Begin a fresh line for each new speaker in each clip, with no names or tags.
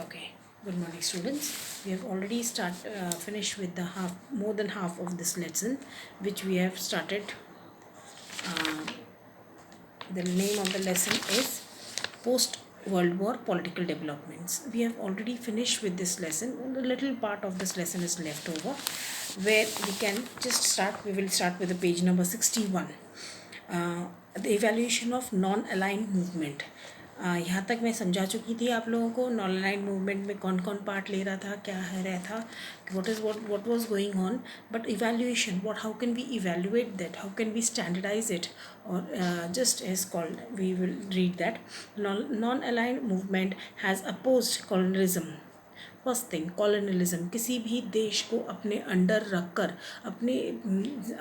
Okay, good morning, students. We have already finished with the more than half of this lesson, which we have started. Uh, the name of the lesson is Post World War Political Developments. We have already finished with this lesson. A little part of this lesson is left over, where we can just start. We will start with the page number 61. The evaluation of non-aligned movement. यहाँ तक मैं समझा चुकी थी आप लोगों को non aligned movement में कौन कौन पार्ट ले रहा था, क्या है रहा था, what was going on. But evaluation, how can we evaluate that, how can we standardize it, or just is called, we will read that. Non-aligned movement has opposed colonialism. First thing, colonialism, किसी भी देश को अपने under रखकर अपने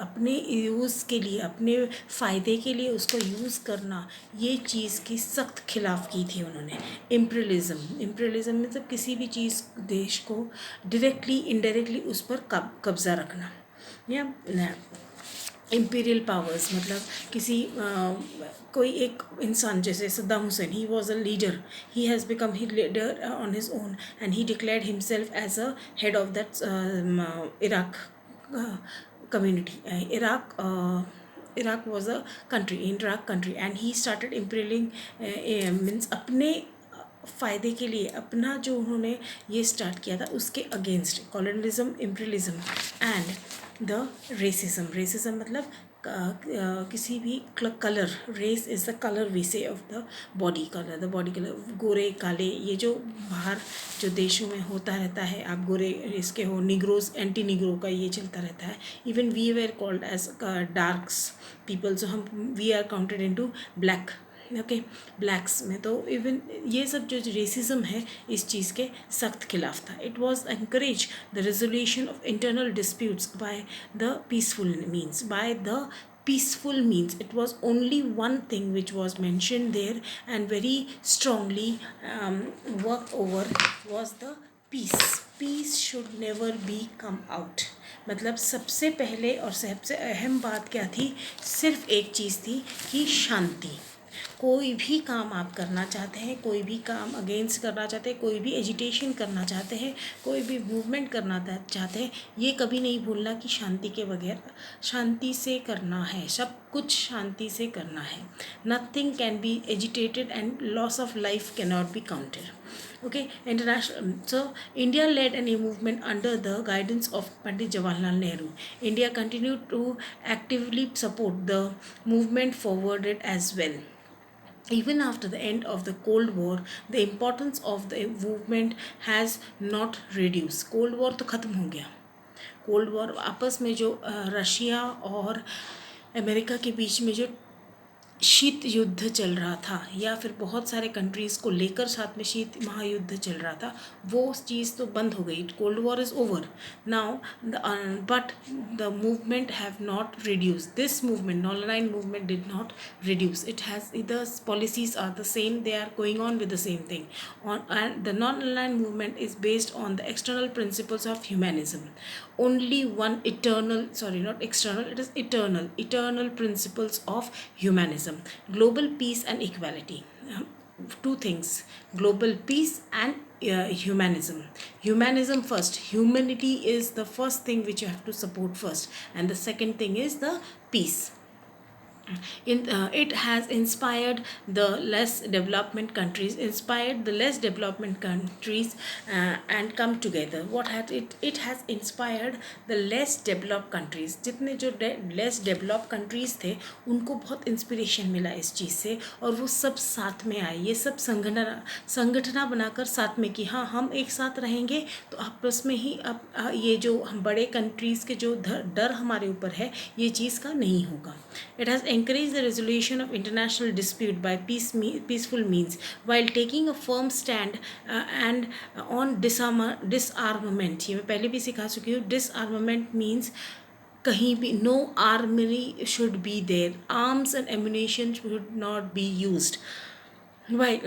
अपने use के लिए, अपने फ़ायदे के लिए उसको यूज़ करना, ये चीज़ की सख्त खिलाफ की थी उन्होंने. इम्पीरियलिज्म मतलब किसी भी चीज़ देश को डायरेक्टली इनडायरेक्टली उस पर कब्ज़ा रखना. या इम्पीरियल पावर्स मतलब किसी कोई एक इंसान, जैसे Saddam Hussein, he was a leader, he has become he leader on his own and he declared himself as a head of that Iraq community. Iraq was a country, Iraq country, and he started imperiling, means अपने फ़ायदे के लिए अपना जो उन्होंने ये start किया था उसके against colonialism, imperialism and the racism मतलब किसी भी colour, race is the colour we say of the body colour, गोरे काले, ये जो बाहर जो देशों में होता रहता है, आप गोरे इसके हो, निग्रोज, एंटी निग्रो का ये चलता रहता है. Even we were called as darks people, so हम we are counted into black. Okay, blacks में तो इवन ये सब जो रेसिज्म है इस चीज़ के सख्त खिलाफ था. It was encourage the resolution of internal disputes by the peaceful means. It was only one thing which was mentioned there and very strongly worked over was the peace should never be come out. मतलब सबसे पहले और सबसे अहम बात क्या थी, सिर्फ एक चीज़ थी कि शांति. कोई भी काम आप करना चाहते हैं, कोई भी काम अगेंस्ट करना चाहते हैं, कोई भी एजिटेशन करना चाहते हैं, कोई भी मूवमेंट करना चाहते हैं, ये कभी नहीं भूलना कि शांति के बगैर, शांति से करना है, सब कुछ शांति से करना है. Nothing can be agitated and loss of life can not be counted. Okay, international. So India led a movement under the guidance of Pandit Jawaharlal Nehru. India continued to actively support the movement forwarded as well. Even after the end of the Cold War, the importance of the movement has not reduced. Cold War तो ख़त्म हो गया. Cold war आपस में जो Russia और America के बीच में जो शीत युद्ध चल रहा था, या फिर बहुत सारे कंट्रीज़ को लेकर साथ में शीत महायुद्ध चल रहा था, वो चीज़ तो बंद हो गई. Cold war is over now, but the movement have not reduce. This movement, non aligned movement, did not reduce. It has the policies are the same, they are going on with the same thing. And the non-aligned movement is based on the external principles of humanism. Only one eternal, sorry, not external, it is eternal principles of humanism: global peace and equality. Two things: global peace and humanism first. Humanity is the first thing which you have to support first, and the second thing is the peace. It has inspired the less development countries, and come together. What has it has inspired the less developed countries. जितने जो less developed countries थे उनको बहुत inspiration मिला इस चीज़ से, और वो सब साथ में आए. ये सब संगठना बनाकर साथ में कि हाँ, हम एक साथ रहेंगे तो आपस में ही अब ये जो बड़े कंट्रीज़ के जो डर हमारे ऊपर है, ये चीज़ का नहीं होगा. It has encouraged the resolution of international dispute by peaceful means, while taking a firm stand and on disarmament. ये मैं पहले भी सिखा चुकी हूँ. Disarmament means कहीं भी no armory should be there. Arms and ammunition should not be used. While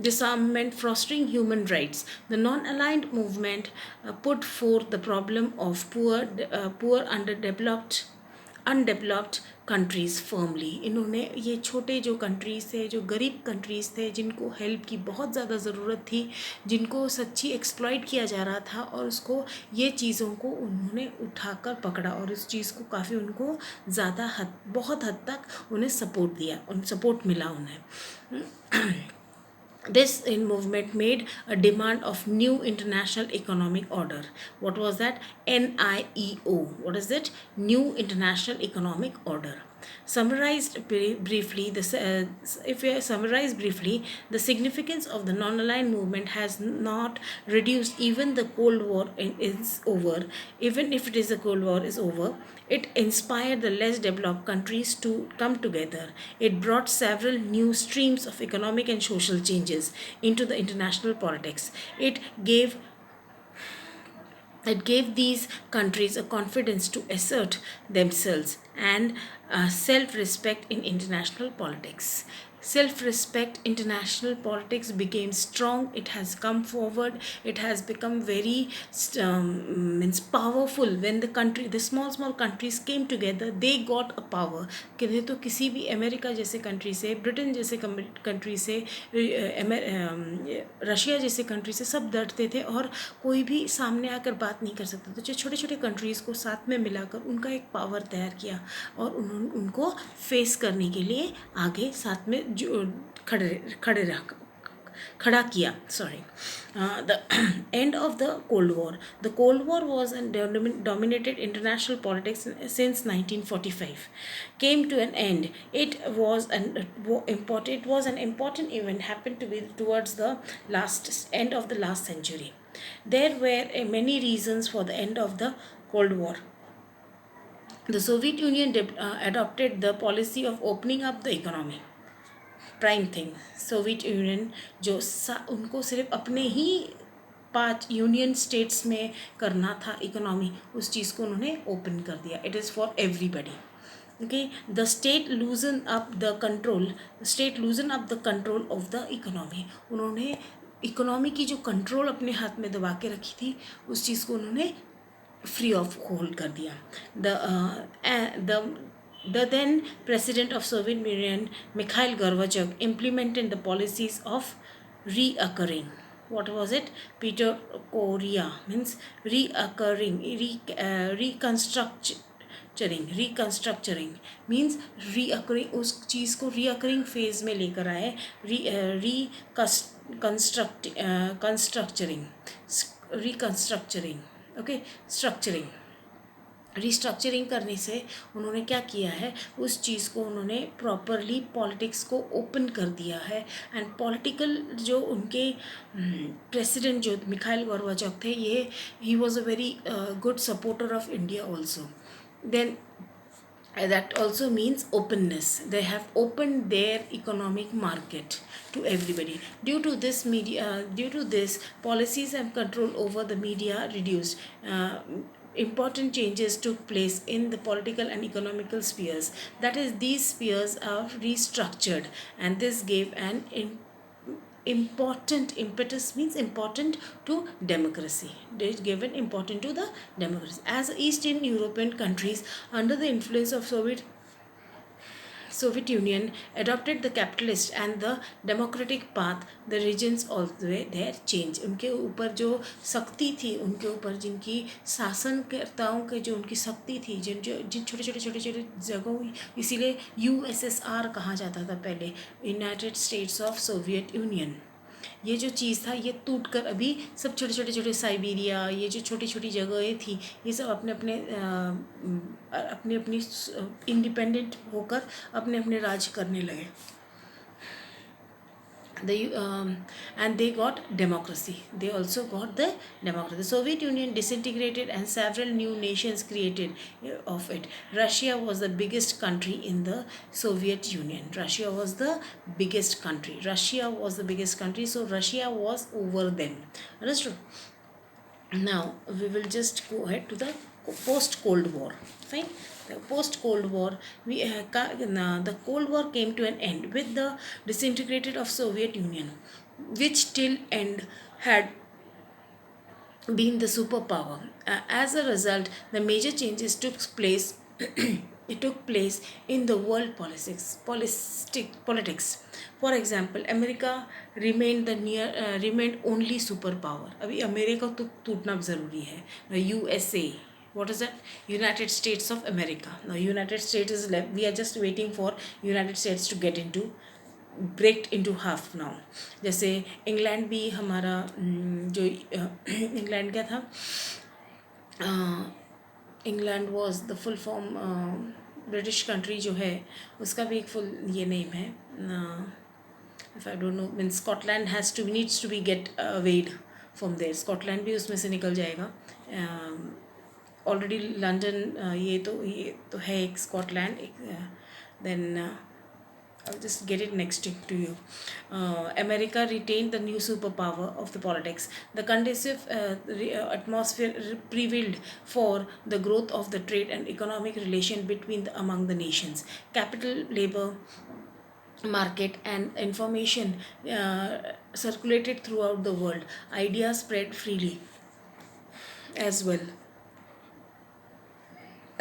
disarmament, fostering human rights. The non-aligned movement put forth the problem of poor, undeveloped countries firmly. इन्होंने ये छोटे जो countries थे, जो गरीब countries थे, जिनको help की बहुत ज़्यादा ज़रूरत थी, जिनको सच्ची एक्सप्लॉइट किया जा रहा था, और उसको ये चीज़ों को उन्होंने उठाकर पकड़ा और इस चीज़ को काफ़ी उनको बहुत हद तक उन्हें सपोर्ट दिया, उन सपोर्ट मिला उन्हें। This in movement made a demand of new international economic order. What was that? NIEO. What is it? New International Economic Order. Summarized briefly, if we summarize briefly, the significance of the non-aligned movement has not reduced even the Cold War is over. Even if it is the Cold War is over, it inspired the less developed countries to come together. It brought several new streams of economic and social changes into the international politics. It gave these countries a confidence to assert themselves and self-respect in international politics. Self-respect, international politics became strong. It has come forward. It has become very means powerful when the small countries came together. They got a power. कि तो किसी भी America जैसे country से, Britain जैसे country से, Russia जैसे country से सब डरते थे और कोई भी सामने आकर बात नहीं कर सकता था। जो छोटे छोटे कंट्रीज़ को साथ में मिलाकर उनका एक पावर तैयार किया और उन्होंने उनको फेस करने के लिए आगे साथ में जो खड़ा किया। Sorry, the end of the cold war. The cold war was and dominated international politics since 1945 came to an end. It was an important event happened to be towards the end of the last century. There were many reasons for the end of the Cold War. The Soviet Union adopted the policy of opening up the economy. Prime thing, Soviet union जो उनको सिर्फ अपने ही 5 union states में करना था economy, उस चीज़ को उन्होंने ओपन कर दिया. It is for everybody. Okay, the state loosen up the control of the economy. उन्होंने इकोनॉमी की जो कंट्रोल अपने हाथ में दबा के रखी थी, उस चीज़ को उन्होंने फ्री ऑफ होल्ड कर दिया. The then president of Soviet Union, Mikhail Gorbachev, implemented the policies of reoccurring. What was it? Peter Korea means reoccurring, reconstructuring means reoccurring. उस चीज़ को reoccurring phase में लेकर आए. Structuring. रिस्ट्रक्चरिंग करने से उन्होंने क्या किया है, उस चीज़ को उन्होंने प्रॉपरली पॉलिटिक्स को ओपन कर दिया है. एंड पॉलिटिकल जो उनके प्रेसिडेंट जो मिखाइल गोर्बाचोव थे, ये he was a very good supporter of India also. देन that also means openness. They have opened their economic market to everybody. Due to this, policies and control over the media reduced. Important changes took place in the political and economical spheres. That is, these spheres are restructured, and this gave an important impetus, means important to democracy. They given important to the democracy. As Eastern European countries under the influence of Soviet Union adopted the capitalist and the democratic path, the regions also their change. उनके ऊपर जो शक्ति थी, उनके ऊपर जिनकी शासनकर्ताओं के जो उनकी शक्ति थी, जिन छोटे जगहों, इसीलिए USSR कहा जाता था पहले, United states of Soviet union. ये जो चीज़ था, ये टूट कर अभी सब छोटे साइबेरिया, ये जो छोटी जगहें थी, ये सब अपनी इंडिपेंडेंट होकर अपने राज्य करने लगे. And they got democracy. They also got the democracy. The Soviet Union disintegrated and several new nations created of it. Russia was the biggest country in the Soviet Union. Russia was the biggest country. So Russia was over them. Understood? Now we will just go ahead to the post-Cold War. Fine. The post-Cold War, the Cold War came to an end with the disintegration of Soviet Union, which till end had been the superpower. As a result, the major changes took place it took place in the world politics. For example, America remained only superpower. अभी America तो टूटना ज़रूरी है. USA, what is that? United States of America. Now United States is left. We are just waiting for United States to get into break into half now. जैसे England भी हमारा जो England क्या था, England was the full form British country जो है उसका भी एक फुल ये नेम है. If I don't know mean Scotland has to needs to be get wed from there. Scotland भी उसमें से निकल जाएगा. ऑलरेडी लंदन ये तो है एक Scotland. Then I'll just get it next to you. America retained the new superpower of the politics. The conducive atmosphere prevailed for the growth of the trade and economic relation among the nations. Capital, labor, market, and information circulated throughout the world. Ideas spread freely as well.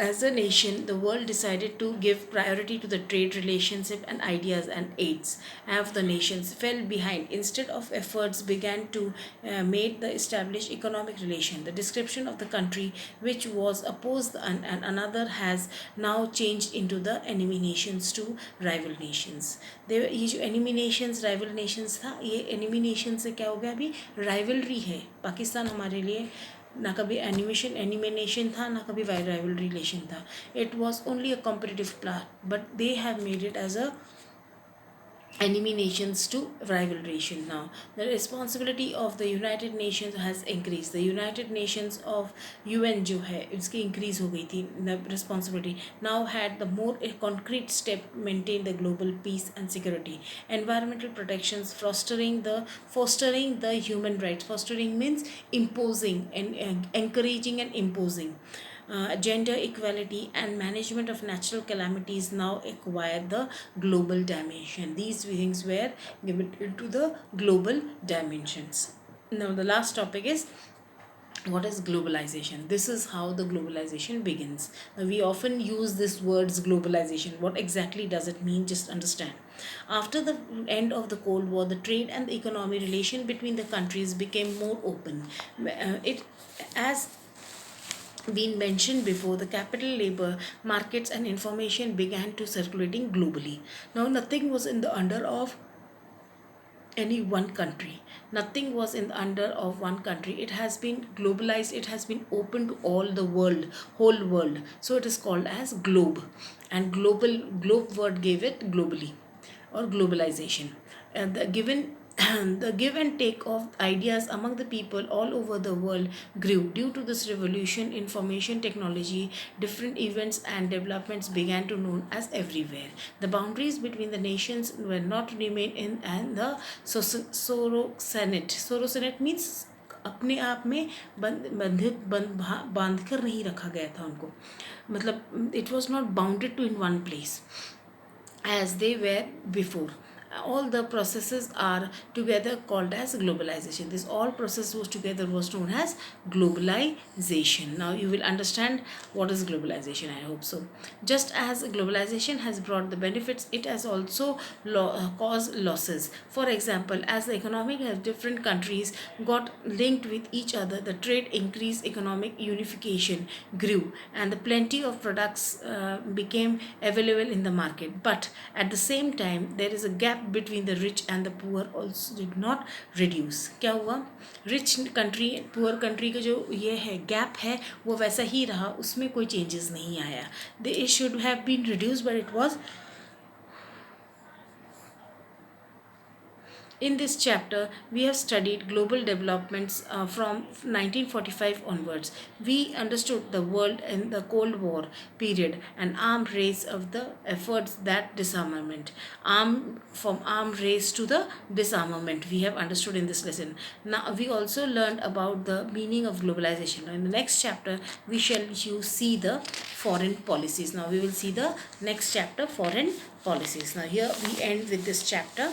As a nation, the world decided to give priority to the trade relationship and ideas and aids. Half the nations fell behind. Instead of efforts began to made the established economic relation. The description of the country which was opposed and another has now changed into the enemy nations to rival nations. ये जो enemy nations rival nations था, ये enemy nations से क्या हो गया अभी rivalry है. पाकिस्तान हमारे लिए ना कभी एनिमिनेशन था ना कभी राइवलरी रिलेशन था. It was only a competitive plot but they have made it as a enemy nations to rival nation. Now the responsibility of the United Nations has increased. The United Nations of UN जो है इसकी increase हो गई थी. The responsibility now had the more a concrete step maintain the global peace and security. Environmental protections, fostering the human rights. Fostering means imposing and encouraging and imposing. Gender equality and management of natural calamities now acquire the global dimension. These things were given into the global dimensions. Now the last topic is what is globalization. This is how the globalization begins. Now we often use this words globalization. What exactly does it mean? Just understand. After the end of the Cold War, the trade and the economy relation between the countries became more open. It as been mentioned before, the capital, labor markets, and information began to circulating globally. Now nothing was in the under of any one country. Nothing was in the under of one country. It has been globalized. It has been open to all the world, whole world. So it is called as globe, and globe word gave it globally or globalization. And the given the give and take of ideas among the people all over the world grew. Due to this revolution, information technology, different events and developments began to known as everywhere. The boundaries between the nations were not remain in and the Sorosenate. Sorosenate means अपने आप में बांध कर नहीं रखा गया था उनको. मतलब it was not bounded to in one place as they were before. All the processes are together called as globalization. This all process was together was known as globalization. Now you will understand what is globalization. I hope so. Just as globalization has brought the benefits, it has also caused losses. For example, as the economic of different countries got linked with each other, the trade increased, economic unification grew, and the plenty of products became available in the market. But at the same time, there is a gap between the rich and the poor also did not reduce. क्या हुआ? Rich country poor country का जो ये है gap है वो वैसा ही रहा, उसमें कोई चेंजेस नहीं आया. It should have been reduced but it was. In this chapter, we have studied global developments from 1945 onwards. We understood the world in the Cold War period and armed race of the efforts that disarmament. From armed race to the disarmament, we have understood in this lesson. Now, we also learned about the meaning of globalization. In the next chapter, we shall see the foreign policies. Now, we will see the next chapter, foreign policies. Now, here we end with this chapter.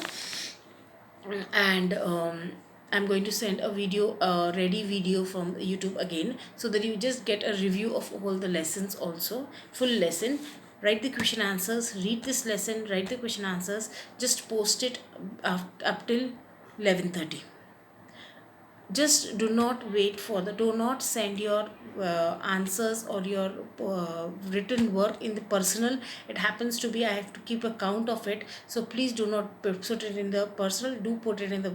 And I'm going to send a video, ready video from YouTube again, so that you just get a review of all the lessons also, full lesson. write the question answers, read this lesson, write the question answers, just post it up till 11:30. Just do not wait for the, do not send your answers or your written work in the personal. It happens to be, I have to keep a count of it, so please do not put it in the personal, do put it in the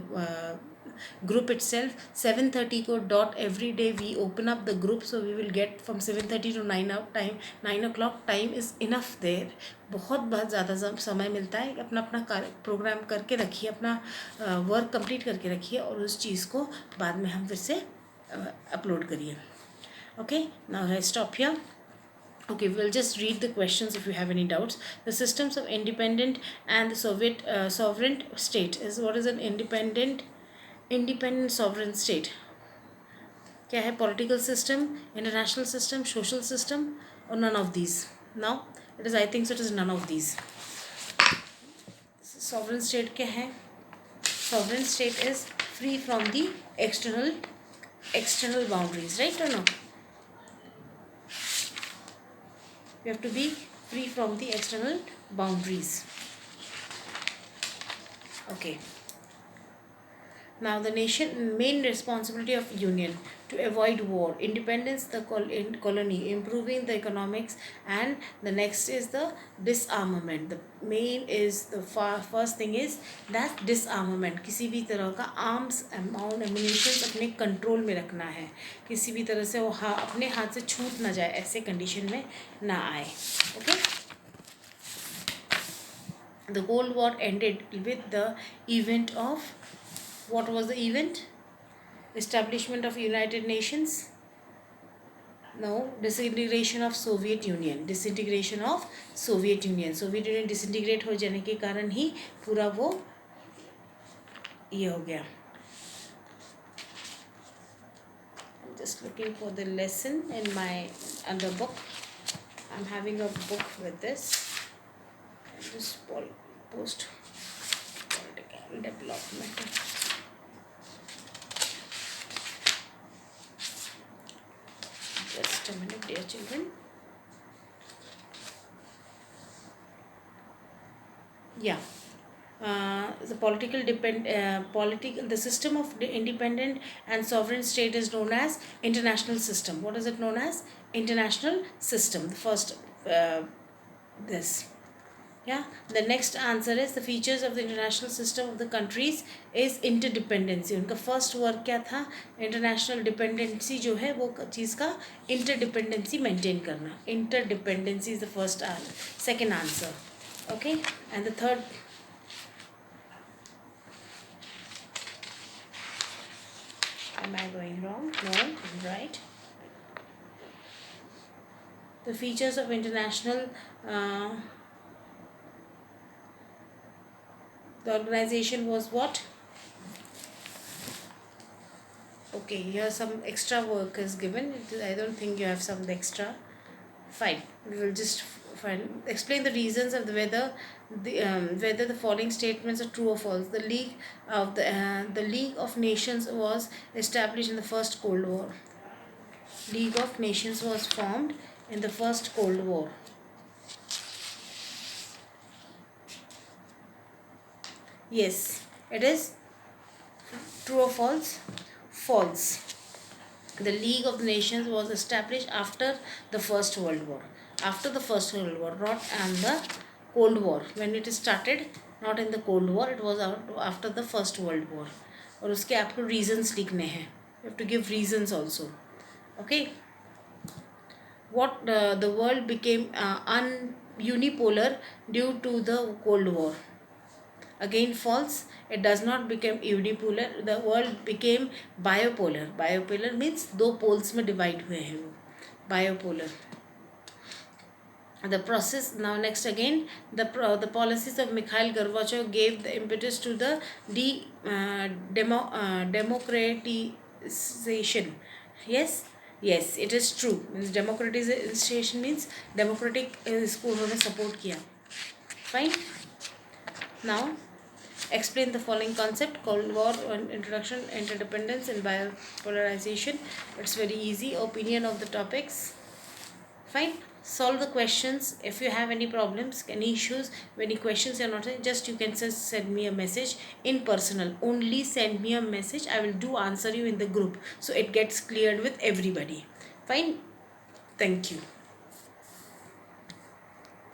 group itself. 7:30 को dot every day we open up the group, so we will get from 7:30 to 9 out time, 9 o'clock time is enough there. बहुत ज़्यादा समय मिलता है, अपना अपना programme करके रखिए, अपना वर्क कंप्लीट करके रखिए और उस चीज़ को बाद में हम फिर से अपलोड करिए. Okay, now I stop here. Okay, we'll just read the questions if you have any doubts. The systems of independent and the Soviet sovereign state is, what is an independent sovereign state? क्या है? Political system, international system, social system, or none of these? Now it is, I think so it is none of these. Sovereign state क्या है? Sovereign state is free from the external boundaries, right or no? You have to be free from the external boundaries. Okay. Now the main responsibility of union to avoid war, independence, the colony, improving the economics, and the next is the disarmament. The main is the first thing is that disarmament. किसी भी तरह का arms amount ammunition अपने control में रखना है, किसी भी तरह से वो अपने हाथ से छूट ना जाए, ऐसे कंडीशन में ना आए. Okay. The Cold War ended with the event of, what was the event? Establishment of United Nations? No, disintegration of Soviet Union. Disintegration of Soviet Union. Soviet Union disintegrate हो जाने के कारण ही पूरा वो ये हो गया. I'm just looking for the lesson in my other book. I'm having a book with this. Just post political development. Just a minute, dear children. Yeah. The the system of the independent and sovereign state is known as international system. What is it known as? International system. The first this. Yeah. The next answer is, the features of the international system of the countries is interdependency. उनका first work क्या था? International dependency जो है वो चीज़ का interdependency maintain करना. Interdependency is the first answer. Second answer. Okay. And the third. Am I going wrong? No, I'm right. The features of international. The organization was what? Okay, here some extra work is given. I don't think you have some extra. Fine, we will just explain the reasons of whether the following statements are true or false. The League of Nations was established in the first Cold War. League of Nations was formed in the first Cold War. Yes, it is true or false? False. The League of the Nations was established after the First World War. After the First World War, not in the Cold War. When it started, not in the Cold War, it was after the First World War. और उसके आपको reasons लिखने हैं. You have to give reasons also. Okay. What the world became unipolar due to the Cold War. Again false. It does not become unipolar. The world became bipolar. Bipolar means दो poles में divide हुए हैं वो. Bipolar. The process. Now next again, the policies of Mikhail Gorbachev gave the impetus to the democratization. Yes, it is true. Means democratization means democratic इसको उन्होंने support किया. Fine. Now explain the following concept: Cold War, introduction, interdependence, and bipolarization. It's very easy. Opinion of the topics. Fine. solve the questions. If you have any problems, any issues, any questions you're not, just you can just send me a message in personal. Only send me a message, I will do answer you in the group, so it gets cleared with everybody. Fine. Thank you.